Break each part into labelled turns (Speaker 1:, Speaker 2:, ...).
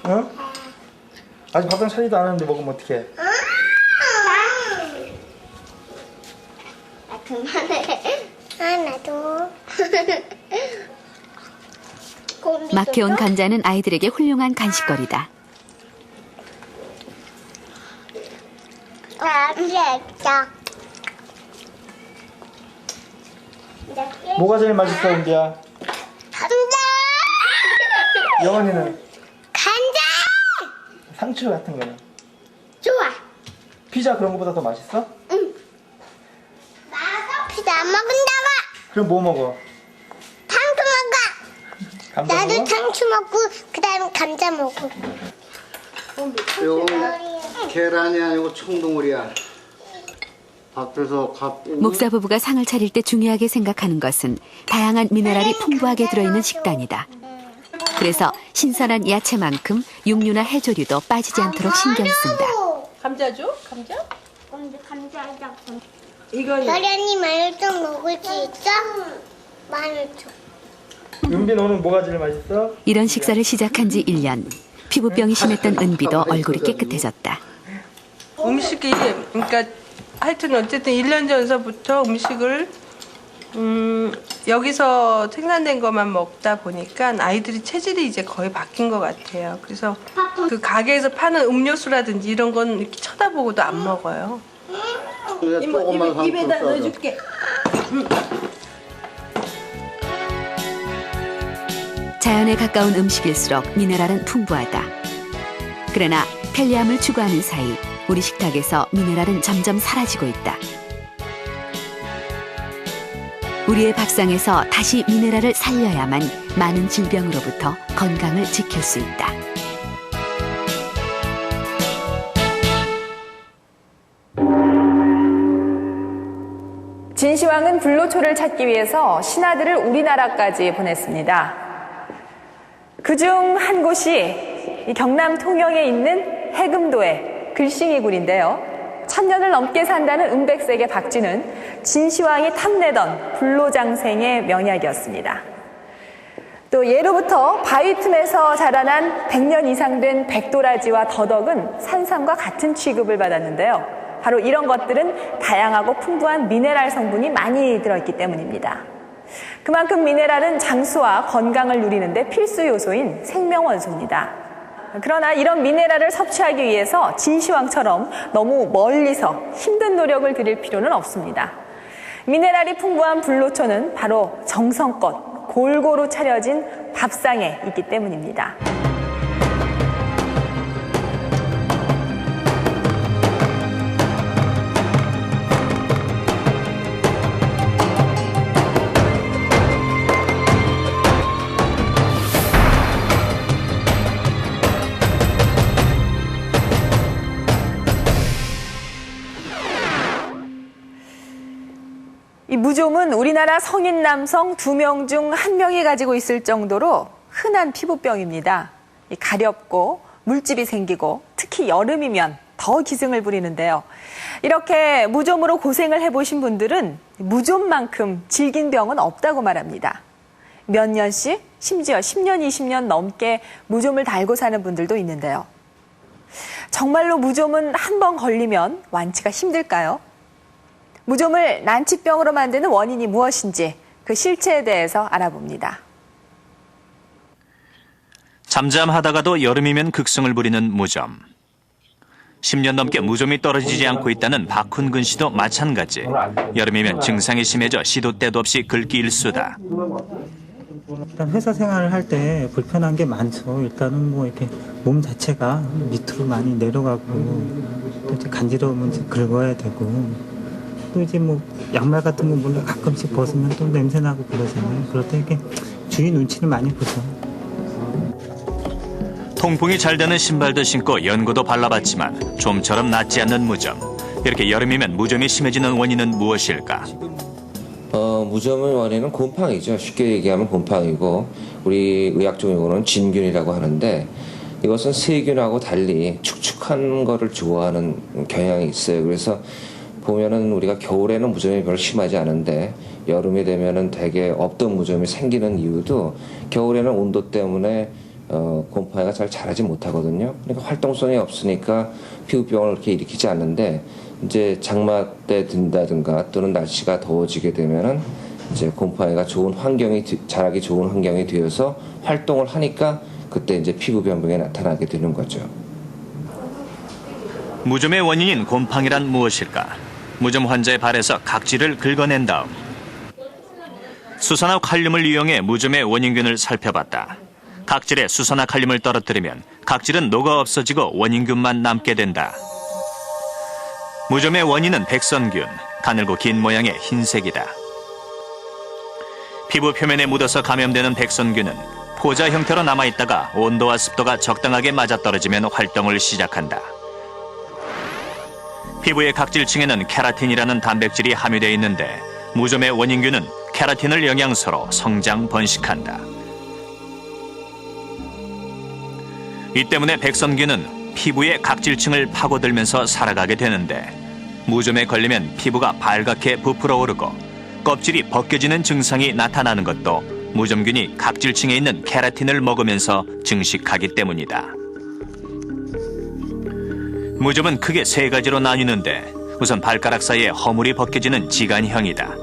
Speaker 1: 어? 아직 밥상 차리도 않았는데 먹으면 어떡해?
Speaker 2: 그만해. 나도.
Speaker 3: 막혀온 감자는 아이들에게 훌륭한 간식거리다.
Speaker 2: 맛있다.
Speaker 1: 뭐가 제일 맛있어, 은비야?
Speaker 2: 감자.
Speaker 1: 영원이는
Speaker 2: 감자.
Speaker 1: 상추 같은 거는?
Speaker 2: 좋아.
Speaker 1: 피자 그런 거보다 더 맛있어?
Speaker 2: 응. 피자 안 먹는다고.
Speaker 1: 그럼 뭐 먹어?
Speaker 2: 탕수 먹어.
Speaker 1: 감자
Speaker 2: 나도
Speaker 1: 먹어?
Speaker 2: 탕수 먹고 그다음 감자 먹고.
Speaker 4: 이건 계란이 아니고 청동물이야. 밖에서 갖고
Speaker 3: 목사 부부가 상을 차릴 때 중요하게 생각하는 것은 다양한 미네랄이 풍부하게 들어있는 식단이다. 그래서 신선한 야채만큼 육류나 해조류도 빠지지 않도록 신경 쓴다.
Speaker 5: 감자 줘? 감자?
Speaker 2: 감자 잡고.
Speaker 5: 이건
Speaker 2: 나련이 마늘 좀 먹을 수 있어? 마늘 좀.
Speaker 1: 은비 너는 뭐가 제일 맛있어?
Speaker 3: 이런 식사를 시작한 지 1년. 피부병이 심했던 은비도 얼굴이 깨끗해졌다.
Speaker 5: 음식이 그러니까 하여튼 어쨌든 1년 전서부터 음식을 여기서 생산된 것만 먹다 보니까 아이들이 체질이 이제 거의 바뀐 것 같아요. 그래서 그 가게에서 파는 음료수라든지 이런 건 이렇게 쳐다보고도 안 먹어요.
Speaker 4: 조금만
Speaker 5: 입에다
Speaker 4: 삼촌
Speaker 5: 넣어줄게.
Speaker 3: 자연에 가까운 음식일수록 미네랄은 풍부하다. 그러나 편리함을 추구하는 사이 우리 식탁에서 미네랄은 점점 사라지고 있다. 우리의 밥상에서 다시 미네랄을 살려야만 많은 질병으로부터 건강을 지킬 수 있다.
Speaker 6: 진시황은 불로초를 찾기 위해서 신하들을 우리나라까지 보냈습니다. 그중 한 곳이 이 경남 통영에 있는 해금도의 글싱이굴인데요. 1000년을 넘게 산다는 은백색의 박쥐는 진시황이 탐내던 불로장생의 명약이었습니다. 또 예로부터 바위 틈에서 자라난 100년 이상 된 백도라지와 더덕은 산삼과 같은 취급을 받았는데요. 바로 이런 것들은 다양하고 풍부한 미네랄 성분이 많이 들어있기 때문입니다. 그만큼 미네랄은 장수와 건강을 누리는데 필수 요소인 생명원소입니다. 그러나 이런 미네랄을 섭취하기 위해서 진시황처럼 너무 멀리서 힘든 노력을 들일 필요는 없습니다. 미네랄이 풍부한 불로초는 바로 정성껏 골고루 차려진 밥상에 있기 때문입니다. 이 무좀은 우리나라 성인 남성 2명 중 1명이 가지고 있을 정도로 흔한 피부병입니다. 가렵고 물집이 생기고 특히 여름이면 더 기승을 부리는데요. 이렇게 무좀으로 고생을 해보신 분들은 무좀만큼 질긴 병은 없다고 말합니다. 몇 년씩 심지어 10년, 20년 넘게 무좀을 달고 사는 분들도 있는데요. 정말로 무좀은 한 번 걸리면 완치가 힘들까요? 무좀을 난치병으로 만드는 원인이 무엇인지 그 실체에 대해서 알아봅니다.
Speaker 7: 잠잠하다가도 여름이면 극성을 부리는 무좀. 10년 넘게 무좀이 떨어지지 않고 있다는 박훈근 씨도 마찬가지. 여름이면 증상이 심해져 시도 때도 없이 긁기 일수다.
Speaker 8: 일단 회사 생활을 할 때 불편한 게 많죠. 일단은 뭐 이렇게 몸 자체가 밑으로 많이 내려가고 또 이제 간지러우면 긁어야 되고 또 이제 뭐 양말 같은 거 몰래 가끔씩 벗으면 또 냄새 나고 그러잖아요. 그럴 때 이렇게 주위 눈치를 많이 보죠.
Speaker 7: 통풍이 잘 되는 신발도 신고 연고도 발라봤지만 좀처럼 낫지 않는 무좀. 이렇게 여름이면 무좀이 심해지는 원인은 무엇일까?
Speaker 9: 무좀의 원인은 곰팡이죠. 쉽게 얘기하면 곰팡이고 우리 의학적 용어로는 진균이라고 하는데 이것은 세균하고 달리 축축한 거를 좋아하는 경향이 있어요. 그래서 보면은 우리가 겨울에는 무좀이 별로 심하지 않은데 여름이 되면은 되게 없던 무좀이 생기는 이유도 겨울에는 온도 때문에 곰팡이가 잘 자라지 못하거든요. 그러니까 활동성이 없으니까 피부병을 이렇게 일으키지 않는데 이제 장마 때 든다든가 또는 날씨가 더워지게 되면은 이제 곰팡이가 좋은 환경이 자라기 좋은 환경이 되어서 활동을 하니까 그때 이제 피부 변경이 나타나게 되는 거죠.
Speaker 7: 무좀의 원인인 곰팡이란 무엇일까? 무좀 환자의 발에서 각질을 긁어낸 다음 수소나 칼륨을 이용해 무좀의 원인균을 살펴봤다. 각질에 수소나 칼륨을 떨어뜨리면 각질은 녹아 없어지고 원인균만 남게 된다. 무좀의 원인은 백선균, 가늘고 긴 모양의 흰색이다. 피부 표면에 묻어서 감염되는 백선균은 포자 형태로 남아있다가 온도와 습도가 적당하게 맞아떨어지면 활동을 시작한다. 피부의 각질층에는 케라틴이라는 단백질이 함유되어 있는데 무좀의 원인균은 케라틴을 영양소로 성장 번식한다. 이 때문에 백선균은 피부의 각질층을 파고들면서 살아가게 되는데 무좀에 걸리면 피부가 발갛게 부풀어 오르고 껍질이 벗겨지는 증상이 나타나는 것도 무좀균이 각질층에 있는 케라틴을 먹으면서 증식하기 때문이다. 무좀은 크게 세 가지로 나뉘는데 우선 발가락 사이에 허물이 벗겨지는 지간형이다.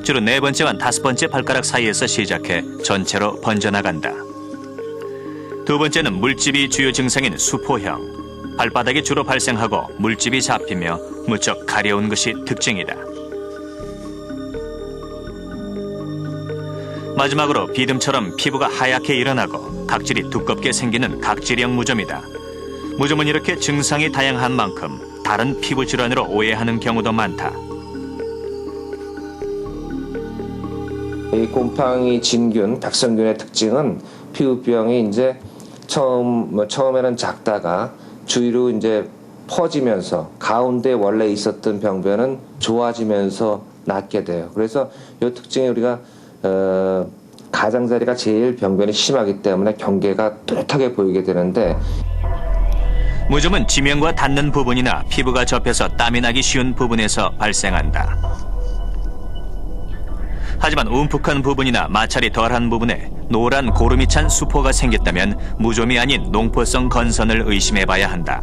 Speaker 7: 주로 네 번째와 다섯 번째 발가락 사이에서 시작해 전체로 번져나간다. 두 번째는 물집이 주요 증상인 수포형. 발바닥에 주로 발생하고 물집이 잡히며 무척 가려운 것이 특징이다. 마지막으로 비듬처럼 피부가 하얗게 일어나고 각질이 두껍게 생기는 각질형 무좀이다. 무좀은 이렇게 증상이 다양한 만큼 다른 피부 질환으로 오해하는 경우도 많다.
Speaker 9: 이 곰팡이 진균, 백선균의 특징은 피부병이 이제 처음에는 작다가 주위로 이제 퍼지면서 가운데 원래 있었던 병변은 좋아지면서 낫게 돼요. 그래서 이 특징이 우리가 가장자리가 제일 병변이 심하기 때문에 경계가 뚜렷하게 보이게 되는데
Speaker 7: 무좀은 지면과 닿는 부분이나 피부가 접혀서 땀이 나기 쉬운 부분에서 발생한다. 하지만 움푹한 부분이나 마찰이 덜한 부분에 노란 고름이 찬 수포가 생겼다면 무좀이 아닌 농포성 건선을 의심해봐야 한다.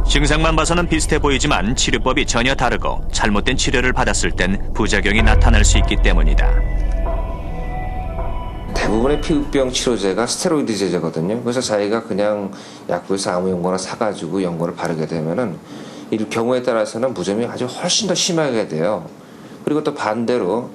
Speaker 7: 증상만 봐서는 비슷해 보이지만 치료법이 전혀 다르고 잘못된 치료를 받았을 땐 부작용이 나타날 수 있기 때문이다.
Speaker 9: 대부분의 피부병 치료제가 스테로이드 제제거든요. 그래서 자기가 그냥 약국에서 아무 연고나 사가지고 연고를 바르게 되면은 이 경우에 따라서는 무좀이 아주 훨씬 더 심하게 돼요. 그리고 또 반대로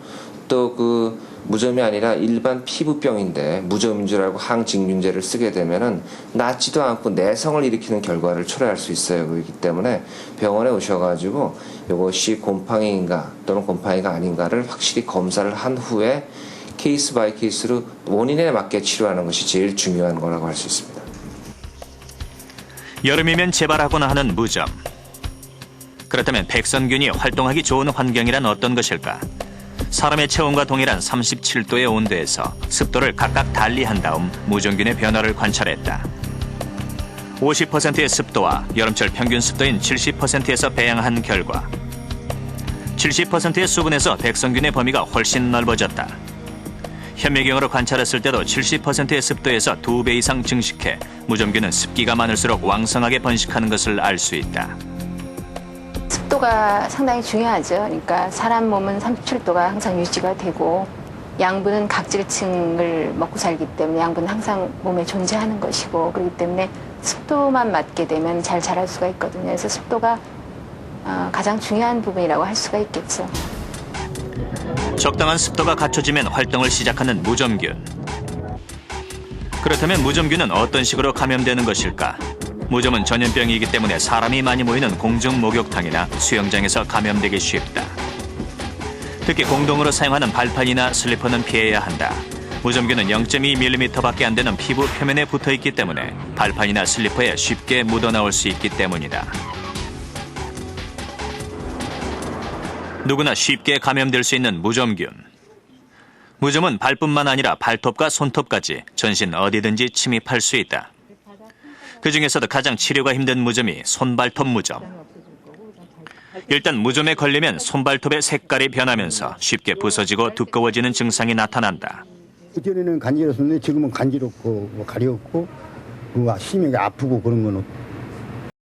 Speaker 9: 또 그 무좀이 아니라 일반 피부병인데 무좀인 줄 알고 항진균제를 쓰게 되면은 낫지도 않고 내성을 일으키는 결과를 초래할 수 있어요. 그렇기 때문에 병원에 오셔가지고 이것이 곰팡이인가 또는 곰팡이가 아닌가를 확실히 검사를 한 후에 케이스 바이 케이스로 원인에 맞게 치료하는 것이 제일 중요한 거라고 할 수 있습니다.
Speaker 7: 여름이면 재발하거나 하는 무좀. 그렇다면 백선균이 활동하기 좋은 환경이란 어떤 것일까? 사람의 체온과 동일한 37도의 온도에서 습도를 각각 달리한 다음 무좀균의 변화를 관찰했다. 50%의 습도와 여름철 평균 습도인 70%에서 배양한 결과 70%의 수분에서 백선균의 범위가 훨씬 넓어졌다. 현미경으로 관찰했을 때도 70%의 습도에서 2배 이상 증식해 무좀균은 습기가 많을수록 왕성하게 번식하는 것을 알 수 있다.
Speaker 10: 습도가 상당히 중요하죠. 그러니까 사람 몸은 37도가 항상 유지가 되고 양분은 각질층을 먹고 살기 때문에 양분은 항상 몸에 존재하는 것이고 그렇기 때문에 습도만 맞게 되면 잘 자랄 수가 있거든요. 그래서 습도가 가장 중요한 부분이라고 할 수가 있겠죠.
Speaker 7: 적당한 습도가 갖춰지면 활동을 시작하는 무좀균. 그렇다면 무좀균은 어떤 식으로 감염되는 것일까? 무좀은 전염병이기 때문에 사람이 많이 모이는 공중 목욕탕이나 수영장에서 감염되기 쉽다. 특히 공동으로 사용하는 발판이나 슬리퍼는 피해야 한다. 무좀균은 0.2mm밖에 안 되는 피부 표면에 붙어있기 때문에 발판이나 슬리퍼에 쉽게 묻어나올 수 있기 때문이다. 누구나 쉽게 감염될 수 있는 무좀균. 무좀은 발뿐만 아니라 발톱과 손톱까지 전신 어디든지 침입할 수 있다. 그 중에서도 가장 치료가 힘든 무좀이 손발톱 무좀. 일단 무좀에 걸리면 손발톱의 색깔이 변하면서 쉽게 부서지고 두꺼워지는 증상이 나타난다.
Speaker 11: 그전에는 간지러웠는데 지금은 간지럽고 뭐 가렵고 심하게 아프고 그런 건